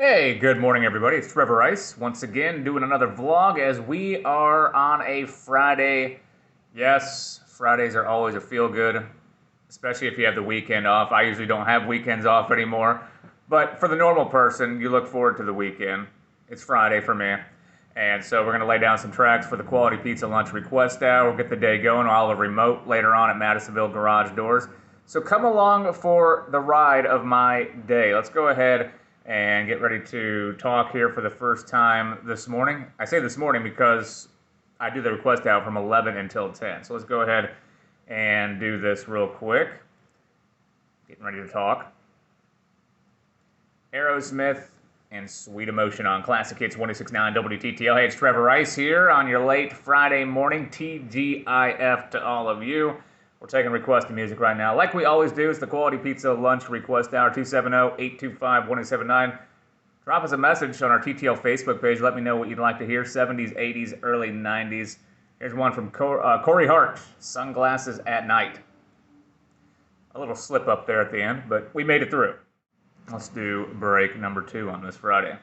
Hey, good morning, everybody. It's Trevor Rice once again doing another vlog as we are on a Friday. Yes, Fridays are always a feel good, especially if you have the weekend off. I usually don't have weekends off anymore, but for the normal person, you look forward to the weekend. It's Friday for me. And so we're going to lay down some tracks for the Quality Pizza Lunch Request Hour. We'll get the day going. I'll have a remote later on at Madisonville Garage Doors. So come along for the ride of my day. Let's go ahead and get ready to talk here for the first time this morning. I say this morning because I do the request hour from 11 until 10. So let's go ahead and do this real quick. Getting ready to talk. Aerosmith and Sweet Emotion on Classic Hits 106.9 WTTL. Hey, it's Trevor Rice here on your late Friday morning. TGIF to all of you. We're taking requested music right now. Like we always do, it's the Quality Pizza Lunch Request Hour, 270-825-1879. Drop us a message on our TTL Facebook page. Let me know what you'd like to hear, 70s, 80s, early 90s. Here's one from Corey Hart, Sunglasses at Night. A little slip up there at the end, but we made it through. Let's do break number 2 on this Friday.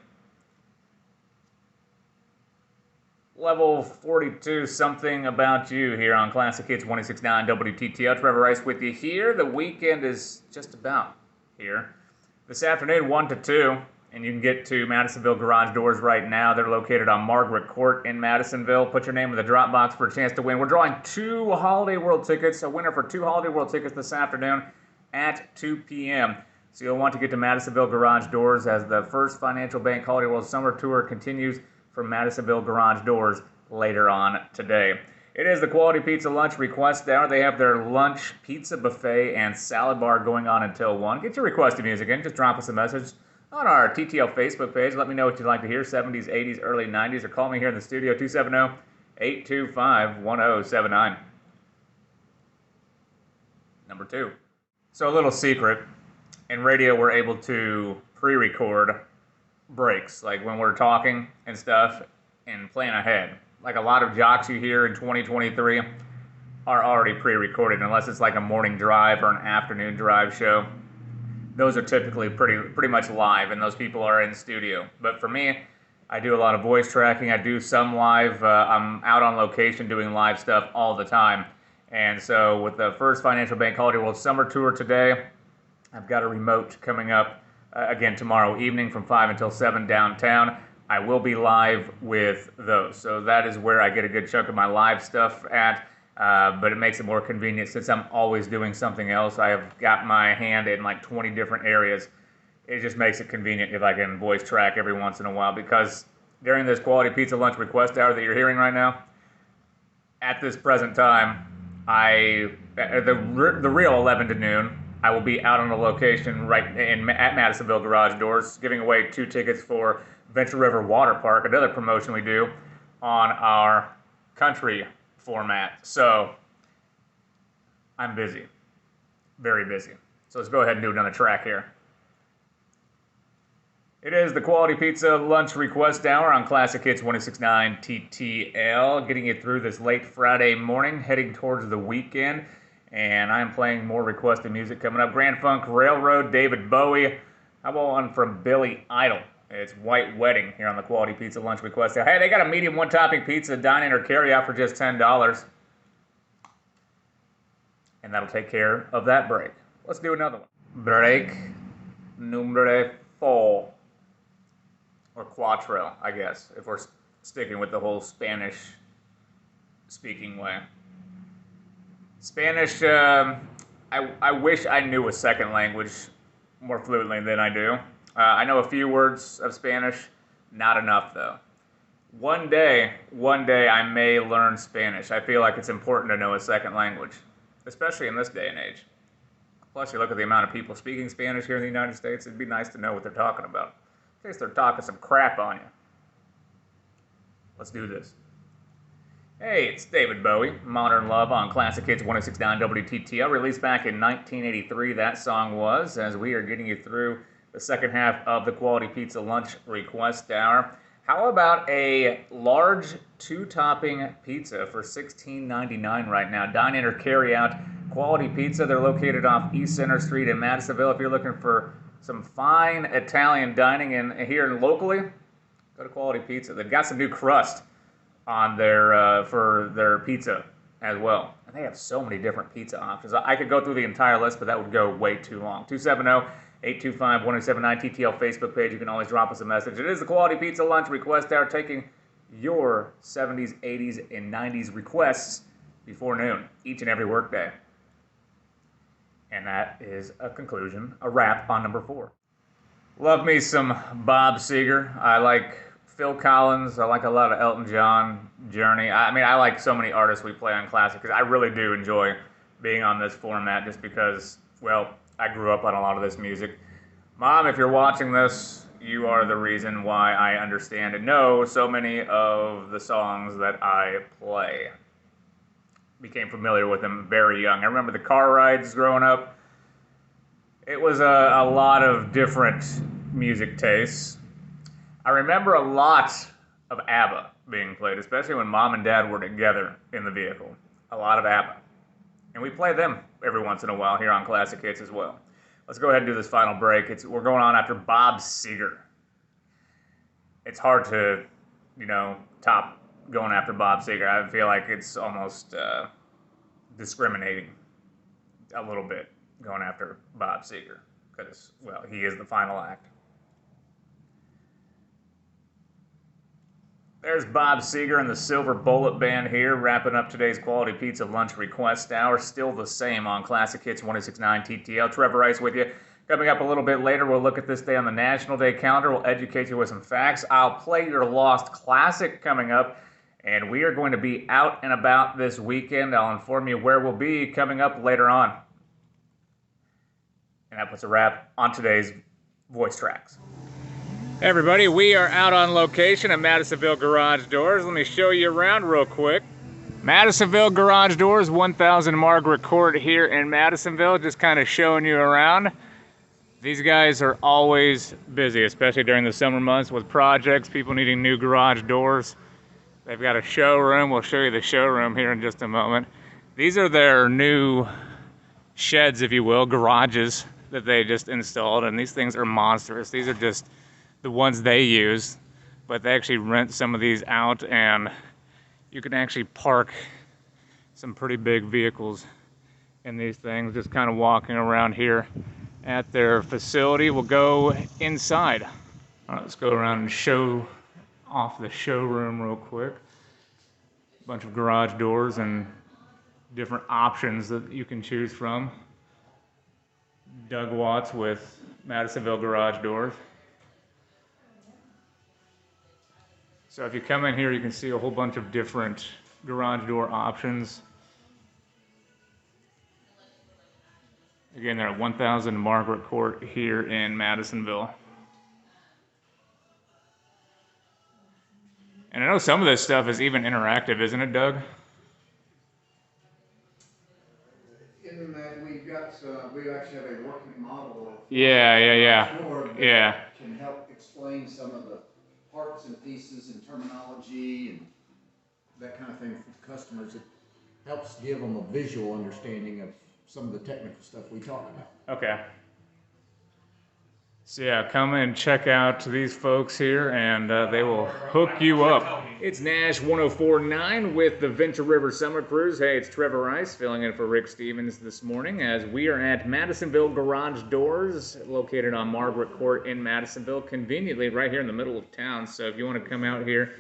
Level 42, something about you here on Classic Hits 106.9 WTTL. Trevor Rice with you here. The weekend is just about here. This afternoon, 1 to 2, and you can get to Madisonville Garage Doors right now. They're located on Margaret Court in Madisonville. Put your name in the drop box for a chance to win. We're drawing 2 Holiday World tickets, a winner for 2 Holiday World tickets this afternoon at 2 p.m. So you'll want to get to Madisonville Garage Doors as the First Financial Bank Holiday World Summer Tour continues from Madisonville Garage Doors later on today. It is the Quality Pizza Lunch Request Hour. They have their lunch, pizza buffet, and salad bar going on until 1. Get your requested music in. Just drop us a message on our TTL Facebook page. Let me know what you'd like to hear, 70s, 80s, early 90s, or call me here in the studio, 270-825-1079. Number 2. So a little secret. In radio, we're able to pre-record breaks, like when we're talking and stuff and plan ahead. Like a lot of jocks you hear in 2023 are already pre-recorded, unless it's like a morning drive or an afternoon drive show. Those are typically pretty much live, and those people are in studio. But for me, I do a lot of voice tracking. I do some live. I'm out on location doing live stuff all the time. And so with the First Financial Bank Holiday World Summer Tour today, I've got a remote coming up again tomorrow evening from 5 until 7 downtown. I will be live with those. So that is where I get a good chunk of my live stuff at. But it makes it more convenient since I'm always doing something else. I have got my hand in like 20 different areas. It just makes it convenient if I can voice track every once in a while, because during this Quality Pizza Lunch Request Hour that you're hearing right now, at this present time, the real 11 to noon, I will be out on a location at Madisonville Garage Doors, giving away 2 tickets for Venture River Water Park, another promotion we do on our country format. So I'm busy, very busy. So let's go ahead and do another track here. It is the Quality Pizza Lunch Request Hour on Classic Hits 106.9 TTL, getting you through this late Friday morning, heading towards the weekend. And I'm playing more requested music coming up. Grand Funk Railroad, David Bowie. How about one from Billy Idol? It's White Wedding here on the Quality Pizza Lunch Request. Hey, they got a medium 1-topping pizza, dine-in or carry-out for just $10. And that'll take care of that break. Let's do another one. Break numero 4. Or cuatro, I guess, if we're sticking with the whole Spanish-speaking way. Spanish, I wish I knew a second language more fluently than I do. I know a few words of Spanish, not enough though. One day I may learn Spanish. I feel like it's important to know a second language, especially in this day and age. Plus, you look at the amount of people speaking Spanish here in the United States, it'd be nice to know what they're talking about, in case they're talking some crap on you. Let's do this. Hey, it's David Bowie, Modern Love on Classic Hits 106.9 WTTL, released back in 1983, that song was, as we are getting you through the second half of the Quality Pizza Lunch Request Hour. How about a large 2-topping pizza for $16.99 right now? Dine-in or carry-out Quality Pizza. They're located off East Center Street in Madisonville. If you're looking for some fine Italian dining here locally, go to Quality Pizza. They've got some new crust on their for their pizza as well. And they have so many different pizza options. I could go through the entire list, but that would go way too long. 270-825-1079 TTL Facebook page. You can always drop us a message. It is the Quality Pizza Lunch Request Hour, taking your 70s, 80s, and 90s requests before noon, each and every workday. And that is a wrap on number 4. Love me some Bob Seger. I like Phil Collins. I like a lot of Elton John, Journey. I like so many artists we play on Classic because I really do enjoy being on this format just because, well, I grew up on a lot of this music. Mom, if you're watching this, you are the reason why I understand and know so many of the songs that I play. Became familiar with them very young. I remember the car rides growing up. It was a lot of different music tastes. I remember a lot of ABBA being played, especially when Mom and Dad were together in the vehicle. A lot of ABBA. And we play them every once in a while here on Classic Hits as well. Let's go ahead and do this final break. We're going on after Bob Seger. It's hard to, top going after Bob Seger. I feel like it's almost discriminating a little bit going after Bob Seger because, well, he is the final act. There's Bob Seger and the Silver Bullet Band here, wrapping up today's Quality Pizza Lunch Request Hour. Still the same on Classic Hits 1069 TTL. Trevor Rice with you. Coming up a little bit later, we'll look at this day on the National Day calendar. We'll educate you with some facts. I'll play your Lost Classic coming up, and we are going to be out and about this weekend. I'll inform you where we'll be coming up later on. And that puts a wrap on today's Voice Tracks. Hey everybody, we are out on location at Madisonville Garage Doors. Let me show you around real quick. Madisonville Garage Doors, 1000 Margaret Court here in Madisonville. Just kind of showing you around. These guys are always busy, especially during the summer months with projects, people needing new garage doors. They've got a showroom. We'll show you the showroom here in just a moment. These are their new sheds, if you will, garages that they just installed, and these things are monstrous. These are just the ones they use, but they actually rent some of these out, and you can actually park some pretty big vehicles in these things. Just kind of walking around here at their facility. We'll go inside. All right, let's go around and show off the showroom real quick. A bunch of garage doors and different options that you can choose from. Doug Watts with Madisonville Garage Doors. So if you come in here, you can see a whole bunch of different garage door options. Again, they're at 1000 Margaret Court here in Madisonville. And I know some of this stuff is even interactive, isn't it, Doug? In that we actually have a working model of Yeah. Can help explain some of the parts and pieces and terminology and that kind of thing for customers. It helps give them a visual understanding of some of the technical stuff we talk about. Okay. So yeah, come and check out these folks here, and they will hook you up. It's Nash 1049 with the Venture River Summer Cruise. Hey, it's Trevor Rice filling in for Rick Stevens this morning as we are at Madisonville Garage Doors, located on Margaret Court in Madisonville, conveniently right here in the middle of town. So if you want to come out here,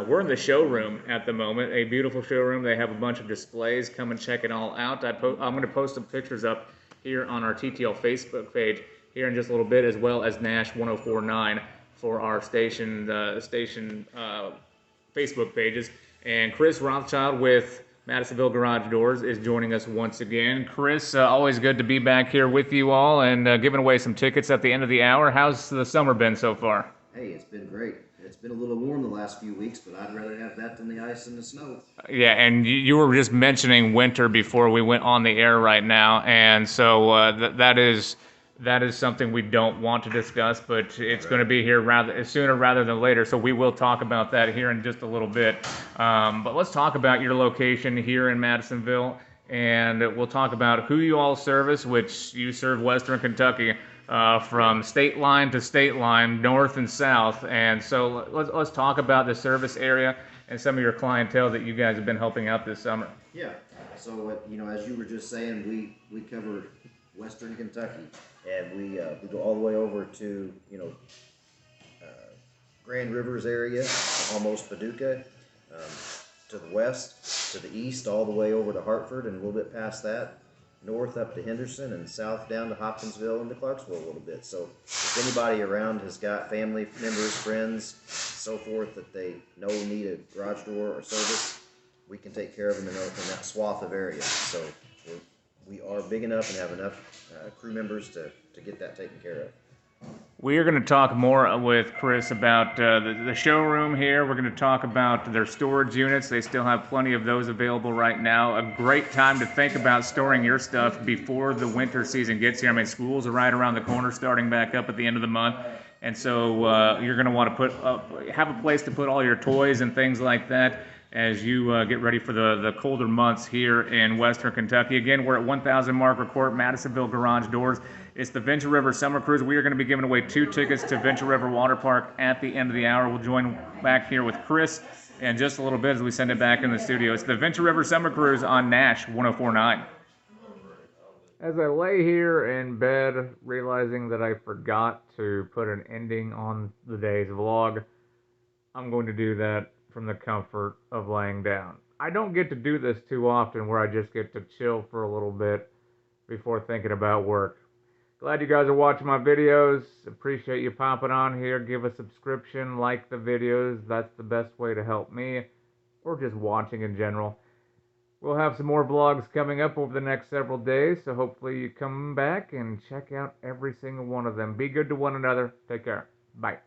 we're in the showroom at the moment, a beautiful showroom. They have a bunch of displays. Come and check it all out. I'm going to post some pictures up here on our TTL Facebook page here in just a little bit, as well as Nash 1049 for our station Facebook pages. And Chris Rothschild with Madisonville Garage Doors is joining us once again. Chris, always good to be back here with you all and giving away some tickets at the end of the hour. How's the summer been so far? Hey, it's been great. It's been a little warm the last few weeks, but I'd rather have that than the ice and the snow. Yeah, and you were just mentioning winter before we went on the air right now, and so that is something we don't want to discuss, but it's going to be here sooner rather than later, so we will talk about that here in just a little bit. But let's talk about your location here in Madisonville, and we'll talk about who you all service, which you serve Western Kentucky from state line to state line, north and south. And so let's talk about the service area and some of your clientele that you guys have been helping out this summer. Yeah. So, as you were just saying, we cover Western Kentucky, and we go all the way over to Grand Rivers area, almost Paducah, to the west, to the east, all the way over to Hartford, and a little bit past that, north up to Henderson, and south down to Hopkinsville and to Clarksville a little bit. So if anybody around has got family members, friends, so forth, that they know need a garage door or service, we can take care of them in that swath of area. So we are big enough and have enough crew members to get that taken care of. We are going to talk more with Chris about the showroom here. We're going to talk about their storage units. They still have plenty of those available right now. A great time to think about storing your stuff before the winter season gets here. I mean, schools are right around the corner, starting back up at the end of the month. And so you're going to want to have a place to put all your toys and things like that as you get ready for the colder months here in Western Kentucky. Again, we're at 1000 Margaret Court, Madisonville Garage Doors. It's the Venture River Summer Cruise. We are going to be giving away 2 tickets to Venture River Water Park at the end of the hour. We'll join back here with Chris in just a little bit as we send it back in the studio. It's the Venture River Summer Cruise on Nash 104.9. As I lay here in bed, realizing that I forgot to put an ending on the day's vlog, I'm going to do that from the comfort of laying down. I don't get to do this too often, where I just get to chill for a little bit before thinking about work. Glad you guys are watching my videos. Appreciate you popping on here. Give a subscription, like the videos. That's the best way to help me, or just watching in general. We'll have some more vlogs coming up over the next several days, so hopefully you come back and check out every single one of them. Be good to one another. Take care. Bye.